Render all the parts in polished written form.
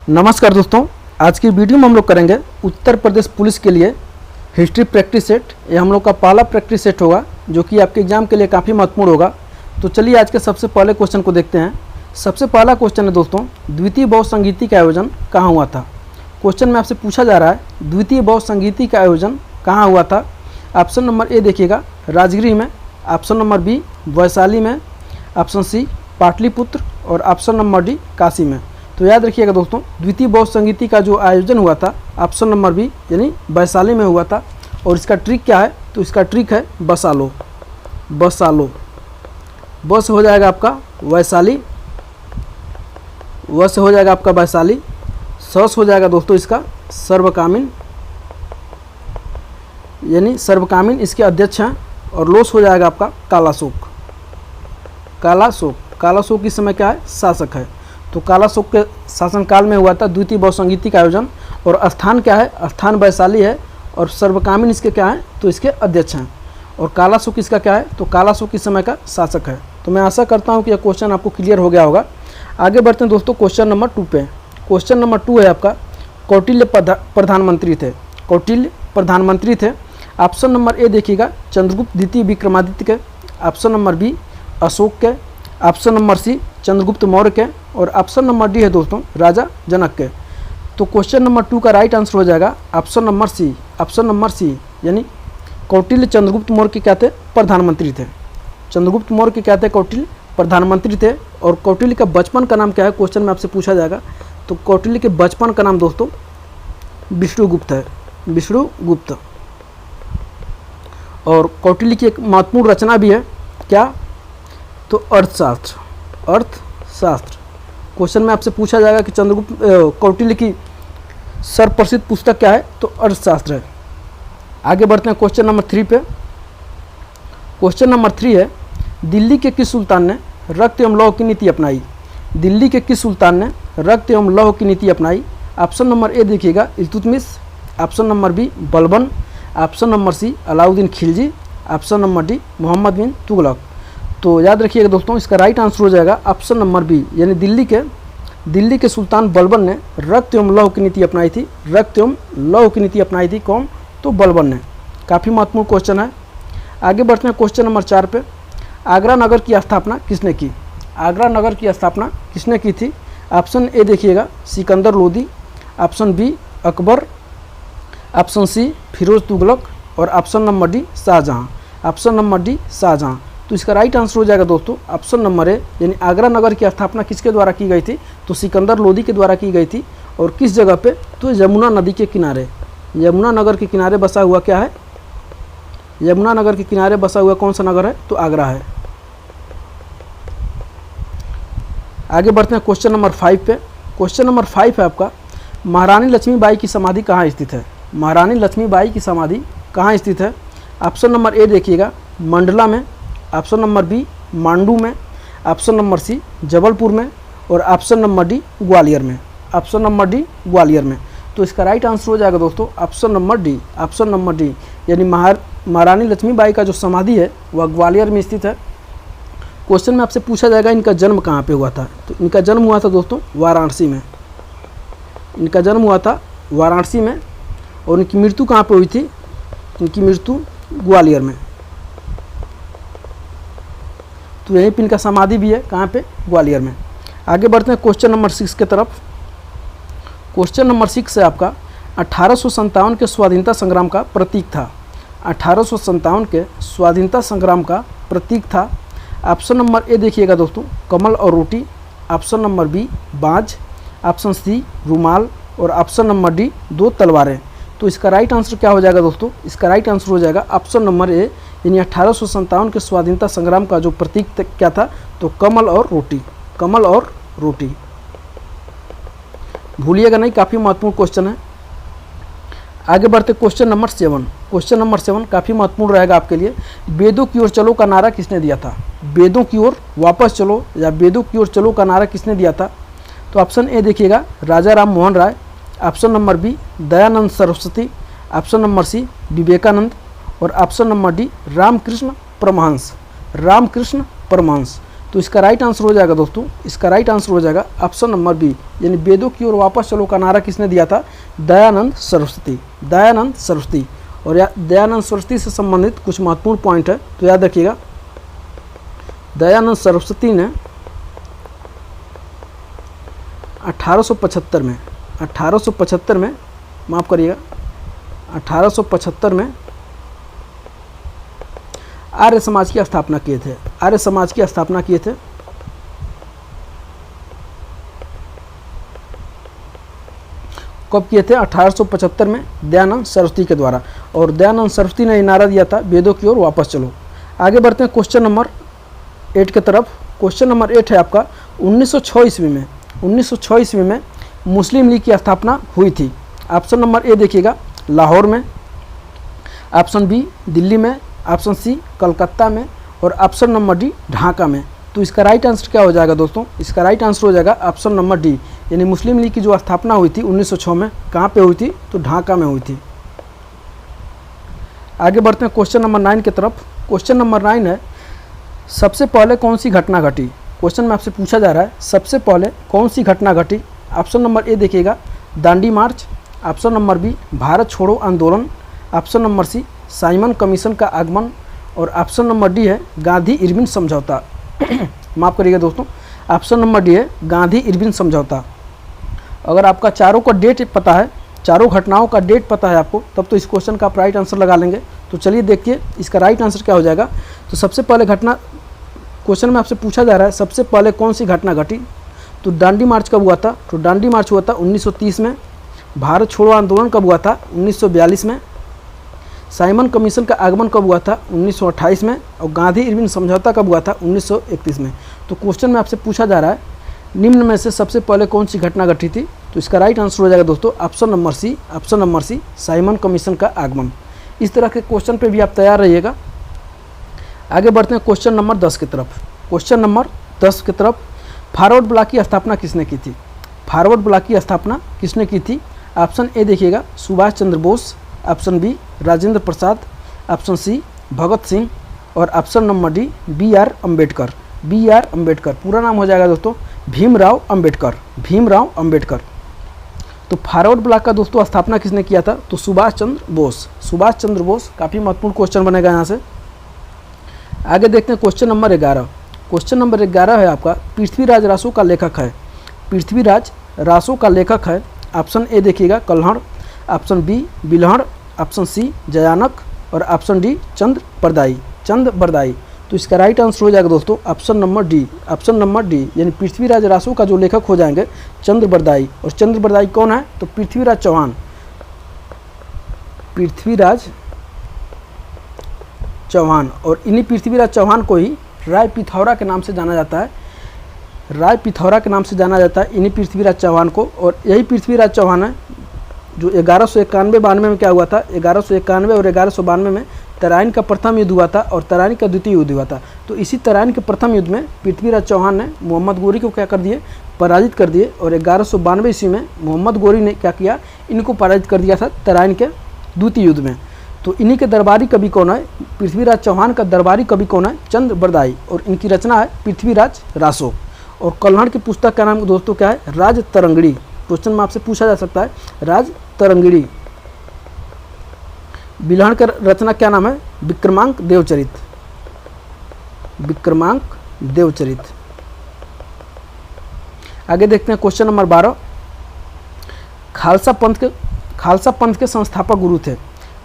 नमस्कार दोस्तों, आज की वीडियो में हम लोग करेंगे उत्तर प्रदेश पुलिस के लिए हिस्ट्री प्रैक्टिस सेट। ये हम लोग का पहला प्रैक्टिस सेट होगा जो कि आपके एग्जाम के लिए काफ़ी महत्वपूर्ण होगा। तो चलिए आज के सबसे पहले क्वेश्चन को देखते हैं। सबसे पहला क्वेश्चन है दोस्तों, द्वितीय बहुसंगीति का आयोजन कहाँ हुआ था। क्वेश्चन में आपसे पूछा जा रहा है द्वितीय बहुसंगीति का आयोजन कहाँ हुआ था। ऑप्शन नंबर ए देखिएगा राजगीर में, ऑप्शन नंबर बी वैशाली में, ऑप्शन सी पाटलिपुत्र और ऑप्शन नंबर डी काशी में। तो याद रखिएगा दोस्तों, द्वितीय बहुसंगीति का जो आयोजन हुआ था ऑप्शन नंबर बी यानी वैशाली में हुआ था। और इसका ट्रिक क्या है, तो इसका ट्रिक है बसालो। बसालो बस हो जाएगा आपका वैशाली, वस हो जाएगा आपका वैशाली, सस हो जाएगा दोस्तों इसका सर्वकामिन यानी सर्वकामिन इसके अध्यक्ष हैं। और लोस हो जाएगा आपका कालाशोक। कालाशोक, कालाशोक इस समय क्या है, शासक है। तो कालाशोक के शासनकाल में हुआ था द्वितीय बहुसंगीति का आयोजन। और स्थान क्या है, स्थान वैशाली है। और सर्वकामिन इसके क्या है, तो इसके अध्यक्ष हैं। और कालाशोक इसका क्या है, तो कालाशोक इस समय का शासक है। तो मैं आशा करता हूं कि यह क्वेश्चन आपको क्लियर हो गया होगा। आगे बढ़ते हैं दोस्तों क्वेश्चन नंबर 2 पे। क्वेश्चन नंबर 2 है आपका, कौटिल्य प्रधानमंत्री थे। कौटिल्य प्रधानमंत्री थे। ऑप्शन नंबर ए देखिएगा चंद्रगुप्त द्वितीय विक्रमादित्य के, ऑप्शन नंबर बी अशोक के, option number C Chandragupta Maurya के और ऑप्शन नंबर डी है दोस्तों राजा जनक के। तो क्वेश्चन नंबर 2 का राइट आंसर हो जाएगा option number C. Option number C यानी कौटिल्य चंद्रगुप्त मौर्य के क्या थे, प्रधानमंत्री थे। चंद्रगुप्त मौर्य के क्या थे, कौटिल्य प्रधानमंत्री थे। और कौटिल्य का बचपन का नाम क्या है, क्वेश्चन में आपसे पूछा जाएगा। तो कौटिल्य के बचपन का नाम दोस्तों विष्णुगुप्त है, विष्णुगुप्त। और कौटिल्य की एक महत्वपूर्ण रचना भी है क्या, तो अर्थशास्त्र। अर्थशास्त्र क्वेश्चन में आपसे पूछा जाएगा कि चंद्रगुप्त कौटिल्य की सर्वप्रसिद्ध पुस्तक क्या है, तो अर्थशास्त्र है। आगे बढ़ते हैं क्वेश्चन नंबर 3 पे। क्वेश्चन नंबर 3 है, दिल्ली के किस सुल्तान ने रक्त एवं लौह की नीति अपनाई। दिल्ली के किस सुल्तान ने रक्त एवं लौह की नीति अपनाई। ऑप्शन नंबर ए देखिएगा Iltutmish, option number B Balban, option number C Alauddin Khilji, option number D Mohammad bin Tughlaq. तो याद रखिएगा दोस्तों, इसका राइट आंसर हो जाएगा ऑप्शन नंबर बी यानी दिल्ली के सुल्तान बलबन ने रक्त एवं लौह की नीति अपनाई थी। रक्त एवं लौह की नीति अपनाई थी कौन, तो बलबन ने। काफ़ी महत्वपूर्ण क्वेश्चन है। आगे बढ़ते हैं क्वेश्चन नंबर 4 पे। आगरा नगर की स्थापना किसने की। आगरा नगर की स्थापना किसने की थी। ऑप्शन ए देखिएगा Sikandar Lodi, option B Akbar, option C Firoz Tughlaq और option number D Shahjahan. Option number D Shahjahan. तो इसका राइट आंसर हो जाएगा दोस्तों ऑप्शन नंबर ए यानी आगरा नगर की स्थापना किसके द्वारा की गई थी, तो सिकंदर लोदी के द्वारा की गई थी। और किस जगह पे, तो यमुना नदी के किनारे। यमुना नगर के किनारे बसा हुआ क्या है, यमुना नगर के किनारे बसा हुआ कौन सा नगर है, तो आगरा है। आगे बढ़ते हैं क्वेश्चन नंबर 5 पे। क्वेश्चन नंबर 5 है आपका, महारानी लक्ष्मीबाई की समाधि कहाँ स्थित है। महारानी लक्ष्मीबाई की समाधि कहाँ स्थित है। ऑप्शन नंबर ए देखिएगा मंडला में, ऑप्शन नंबर बी मांडू में, ऑप्शन नंबर सी जबलपुर में और ऑप्शन नंबर डी ग्वालियर में। ऑप्शन नंबर डी ग्वालियर में। तो इसका राइट आंसर हो जाएगा दोस्तों option number D. Option number D यानी महारानी लक्ष्मीबाई का जो समाधि है वह ग्वालियर में स्थित है। क्वेश्चन में आपसे पूछा जाएगा इनका जन्म कहाँ पे हुआ था। तो इनका जन्म हुआ था दोस्तों वाराणसी में। इनका जन्म हुआ था वाराणसी में। और इनकी मृत्यु कहाँ पे हुई थी, इनकी मृत्यु ग्वालियर में। तो यहीं पे इनका समाधि भी है, कहाँ पे, ग्वालियर में। आगे बढ़ते हैं क्वेश्चन नंबर 6 की तरफ। क्वेश्चन नंबर 6 है आपका, 1857 के स्वाधीनता संग्राम का प्रतीक था। 1857 के स्वाधीनता संग्राम का प्रतीक था। ऑप्शन नंबर ए देखिएगा दोस्तों कमल और रोटी, ऑप्शन नंबर बी बाज, ऑप्शन सी रुमाल और ऑप्शन नंबर डी 2 तलवारें। तो इसका राइट आंसर क्या हो जाएगा दोस्तों, इसका राइट आंसर हो जाएगा ऑप्शन नंबर ए यानी 1857 के स्वाधीनता संग्राम का जो प्रतीक क्या था, तो कमल और रोटी। कमल और रोटी भूलिएगा नहीं, काफ़ी महत्वपूर्ण क्वेश्चन है। आगे बढ़ते क्वेश्चन नंबर 7। क्वेश्चन नंबर 7 काफ़ी महत्वपूर्ण रहेगा आपके लिए। वेदों की ओर चलो का नारा किसने दिया था। वेदों की ओर वापस चलो या वेदों की ओर चलो का नारा किसने दिया था। तो ऑप्शन ए देखिएगा Raja Ram Mohan Roy, option number B Dayanand Saraswati, option number C Vivekananda और option number D Ramakrishna Paramhansa. Ramakrishna Paramhansa. तो इसका राइट आंसर हो जाएगा दोस्तों, इसका राइट आंसर हो जाएगा ऑप्शन नंबर बी, यानी वेदों की ओर वापस चलो का नारा किसने दिया था? दयानंद सरस्वती, दयानंद सरस्वती। और दयानंद सरस्वती से संबंधित कुछ महत्वपूर्ण पॉइंट है, तो याद रखिएगा। दयानंद सरस्वती ने 1875 में माफ़ करिएगा 1875 में आर्य समाज की स्थापना किए थे, आर्य समाज की स्थापना किए थे। कब किए थे? 1875 में दयानंद सरस्वती के द्वारा। और दयानंद सरस्वती ने नारा दिया था वेदों की ओर वापस चलो। आगे बढ़ते हैं क्वेश्चन नंबर 8 की तरफ। क्वेश्चन नंबर 8 है आपका 1906 ईस्वी में, 1906 ईस्वी में मुस्लिम लीग की स्थापना हुई थी। ऑप्शन नंबर ए देखिएगा लाहौर में, ऑप्शन बी दिल्ली में, ऑप्शन सी कलकत्ता में, और ऑप्शन नंबर डी ढाका में। तो इसका राइट आंसर क्या हो जाएगा दोस्तों? इसका राइट आंसर हो जाएगा ऑप्शन नंबर डी, यानी मुस्लिम लीग की जो स्थापना हुई थी 1906 में, कहाँ पे हुई थी? तो ढाका में हुई थी। आगे बढ़ते हैं क्वेश्चन नंबर 9 की तरफ। क्वेश्चन नंबर 9 है सबसे पहले कौन सी घटना घटी? क्वेश्चन में आपसे पूछा जा रहा है सबसे पहले कौन सी घटना घटी। ऑप्शन नंबर ए देखिएगा Dandi march, option number B Bharat छोड़ो आंदोलन, option number C Simon commission का आगमन, और ऑप्शन नंबर डी है गांधी इरविन समझौता। माफ़ करिएगा दोस्तों, ऑप्शन नंबर डी है गांधी इरविन समझौता। अगर आपका चारों का डेट पता है, चारों घटनाओं का डेट पता है आपको, तब तो इस क्वेश्चन का आप राइट आंसर लगा लेंगे। तो चलिए देखिए इसका राइट आंसर क्या हो जाएगा। तो सबसे पहले घटना, क्वेश्चन में आपसे पूछा जा रहा है सबसे पहले कौन सी घटना घटी, तो दांडी मार्च कब हुआ था? तो दांडी मार्च हुआ था 1930 में। भारत छोड़ो आंदोलन कब हुआ था? 1942 में। साइमन कमीशन का आगमन कब हुआ था? 1928 में। और गांधी इरविन समझौता कब हुआ था? 1931 में। तो क्वेश्चन में आपसे पूछा जा रहा है निम्न में से सबसे पहले कौन सी घटना घटी थी? तो इसका राइट आंसर हो जाएगा दोस्तों option number C, option number C Simon commission का आगमन। इस तरह के क्वेश्चन पे भी आप तैयार रहिएगा। आगे बढ़ते हैं क्वेश्चन नंबर 10 की तरफ। क्वेश्चन नंबर 10 की तरफ, फॉरवर्ड ब्लॉक की स्थापना किसने की थी? फॉरवर्ड ब्लॉक की स्थापना किसने की थी? ऑप्शन ए देखिएगा Subhash Chandra Bose, option B Rajendra Prasad, option C Bhagat Singh, और option number D B R Ambedkar. B R Ambedkar पूरा नाम हो जाएगा दोस्तों भीमराव अम्बेडकर, भीमराव अम्बेडकर। तो फॉरवर्ड ब्लॉक का दोस्तों स्थापना किसने किया था? तो सुभाष चंद्र बोस, सुभाष चंद्र बोस। काफ़ी महत्वपूर्ण क्वेश्चन बनेगा यहाँ से। आगे देखते हैं क्वेश्चन नंबर 11। क्वेश्चन नंबर 11 है आपका पृथ्वीराज रासो का लेखक है, पृथ्वीराज रासो का लेखक है। ऑप्शन ए देखिएगा कल्हड़, option B बिल्हड़, option C Jayanaka, और ऑप्शन डी चंद्र बरदाई, चंद्र बरदाई। तो इसका राइट आंसर हो जाएगा दोस्तों option number D, option number D, यानी पृथ्वीराज रासो का जो लेखक हो जाएंगे चंद्र बरदाई। और चंद्र बरदाई कौन है? तो पृथ्वीराज चौहान, पृथ्वीराज चौहान। और इन्हीं पृथ्वीराज चौहान को ही राय पिथौरा के नाम से जाना जाता है, राय पिथौरा के नाम से जाना जाता है इन्हीं पृथ्वीराज चौहान को। और यही पृथ्वीराज चौहान है जो 1191-92 में क्या हुआ था? 1191 और 1192 में तराइन का प्रथम युद्ध हुआ था और तराइन का द्वितीय युद्ध हुआ था। तो इसी तराइन के प्रथम युद्ध में पृथ्वीराज चौहान ने मोहम्मद गोरी को क्या कर दिए? पराजित कर दिए। और 1192 ईस्वी में मोहम्मद गोरी ने क्या किया? इनको पराजित कर दिया था तराइन के द्वितीय युद्ध में। तो इन्हीं के दरबारी कवि कौन है? पृथ्वीराज चौहान का दरबारी कवि कौन है? चंद्र बरदाई। और इनकी रचना है पृथ्वीराज रासो। और कल्हड़ की पुस्तक का नाम दोस्तों क्या है? राज तरंगिणी। क्वेश्चन में आपसे पूछा जा सकता है राज तरंगिणी। बिल्हड़ का रचना क्या नाम है? विक्रमांक देवचरित, विक्रमांक देवचरित। आगे देखते हैं क्वेश्चन नंबर 12। खालसा पंथ के संस्थापक गुरु थे,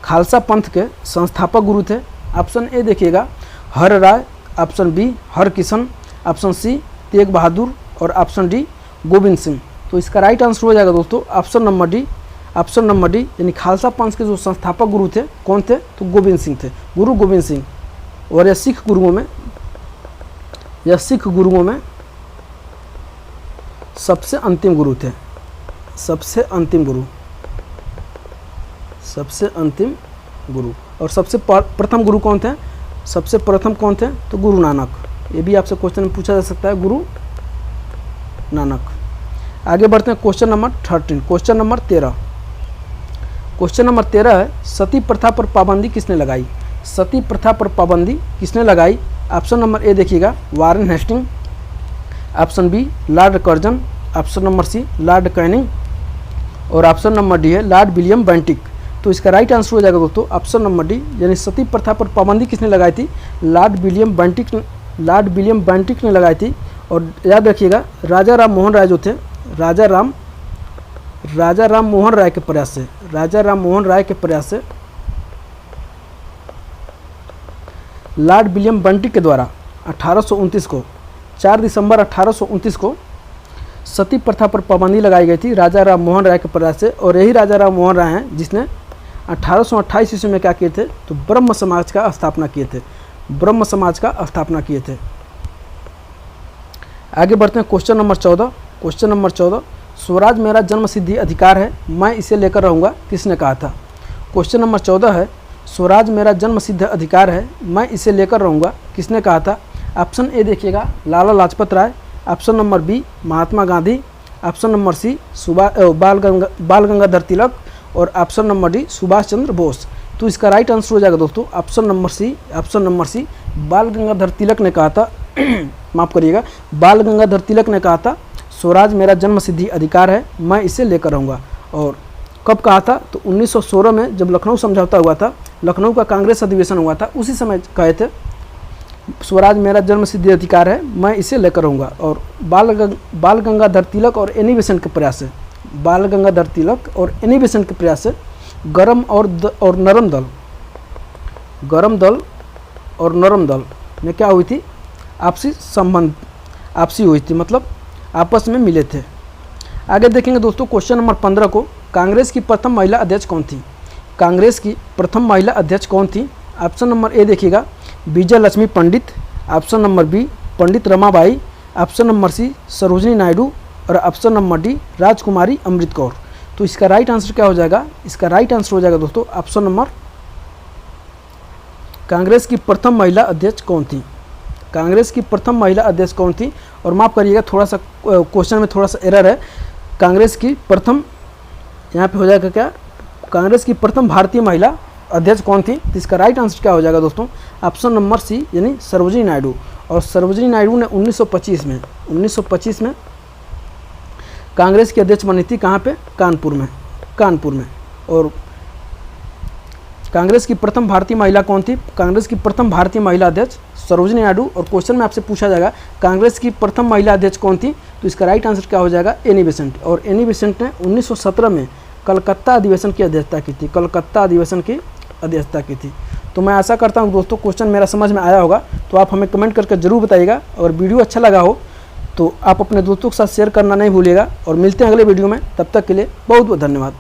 खालसा पंथ के संस्थापक गुरु थे। ऑप्शन ए देखिएगा हर राय, ऑप्शन बी हर किशन, ऑप्शन सी तेग बहादुर, और ऑप्शन डी गोविंद सिंह। तो इसका राइट आंसर हो जाएगा दोस्तों option number D, option number D, यानी खालसा पंथ के जो संस्थापक गुरु थे कौन थे? तो गोविंद सिंह थे, गुरु गोविंद सिंह। और यह सिख गुरुओं में सबसे अंतिम गुरु थे, सबसे अंतिम गुरु, सबसे अंतिम गुरु। और सबसे प्रथम गुरु कौन थे? सबसे प्रथम कौन थे? तो गुरु नानक। ये भी आपसे क्वेश्चन में पूछा जा सकता है, गुरु नानक। आगे बढ़ते हैं question number 13। Question number 13। Question number 13 है सती प्रथा पर पाबंदी किसने लगाई? सती प्रथा पर पाबंदी किसने लगाई? ऑप्शन नंबर ए देखिएगा Warren Hasting, option B Lord Curzon, option number C Lord Canning और ऑप्शन नंबर डी है लॉर्ड विलियम बेंटिक। तो इसका राइट आंसर हो जाएगा दोस्तों ऑप्शन नंबर डी, यानी सती प्रथा पर पाबंदी किसने लगाई थी? लॉर्ड विलियम बेंटिक ने लगाई थी। और याद रखिएगा राजा राम मोहन राय जो थे, राजा राम मोहन राय के प्रयास से लॉर्ड विलियम बेंटिक के द्वारा 1829 को 4 दिसंबर 1829 को सती प्रथा पर पाबंदी लगाई गई थी राजा राम मोहन राय के प्रयास से। और यही राजा राम मोहन राय हैं जिसने 1828 ईस्वी में क्या किए थे? तो ब्रह्म समाज का स्थापना किए थे। आगे बढ़ते हैं क्वेश्चन नंबर 14। स्वराज मेरा जन्म सिद्धि अधिकार है, मैं इसे लेकर रहूँगा, किसने कहा था? क्वेश्चन नंबर 14 है स्वराज मेरा जन्म सिद्ध अधिकार है, मैं इसे लेकर रहूँगा, किसने कहा था? ऑप्शन ए देखिएगा Lala Lajpat Rai, option number B Mahatma Gandhi, option number सी बाल गंगाधर तिलक और option number D Subhash Chandra Bose. तो इसका राइट आंसर हो जाएगा दोस्तों ऑप्शन नंबर सी बाल गंगाधर तिलक ने कहा था माफ़ करिएगा, बाल गंगाधर तिलक ने कहा था स्वराज मेरा जन्म सिद्धि अधिकार है, मैं इसे लेकर रहूँगा। और कब कहा था? तो 1916 में जब लखनऊ समझौता हुआ था, लखनऊ का कांग्रेस अधिवेशन हुआ था, उसी समय कहे थे स्वराज मेरा जन्म सिद्धि अधिकार है, मैं इसे लेकर रहूँगा। और बाल गंगाधर तिलक और एनी बेसेंट के प्रयास से गरम और नरम दल में क्या हुई थी? आपसी हुई थी, मतलब आपस में मिले थे। आगे देखेंगे दोस्तों क्वेश्चन नंबर 15 को, कांग्रेस की प्रथम महिला अध्यक्ष कौन थी? ऑप्शन नंबर ए देखिएगा Vijaya Lakshmi Pandit, option number B Pandita Ramabai, option number C Sarojini Naidu और ऑप्शन नंबर डी राजकुमारी अमृत कौर। तो इसका राइट आंसर क्या हो जाएगा? इसका राइट आंसर हो जाएगा दोस्तों ऑप्शन नंबर, कांग्रेस की प्रथम महिला अध्यक्ष कौन थी? और माफ़ करिएगा थोड़ा सा क्वेश्चन में थोड़ा सा एरर है, कांग्रेस की प्रथम यहाँ पे हो जाएगा क्या? कांग्रेस की प्रथम भारतीय महिला अध्यक्ष कौन थी? तो इसका राइट आंसर क्या हो जाएगा दोस्तों ऑप्शन नंबर सी, यानी सरोजिनी नायडू। और सरोजिनी नायडू ने 1925 में कांग्रेस की अध्यक्ष बनी थी, कहाँ पे? कानपुर में। और कांग्रेस की प्रथम भारतीय महिला कौन थी? कांग्रेस की प्रथम भारतीय महिला अध्यक्ष सरोजिनी नायडू। और क्वेश्चन में आपसे पूछा जाएगा कांग्रेस की प्रथम महिला अध्यक्ष कौन थी? तो इसका राइट आंसर क्या हो जाएगा? Annie Besant. और एनी बेसेंट ने 1917 में कलकत्ता अधिवेशन की अध्यक्षता की थी। तो मैं आशा करता हूँ दोस्तों क्वेश्चन मेरा समझ में आया होगा। तो आप हमें कमेंट करके ज़रूर बताइएगा, और वीडियो अच्छा लगा हो तो आप अपने दोस्तों के साथ शेयर करना नहीं भूलिएगा। और मिलते हैं अगले वीडियो में, तब तक के लिए बहुत बहुत धन्यवाद।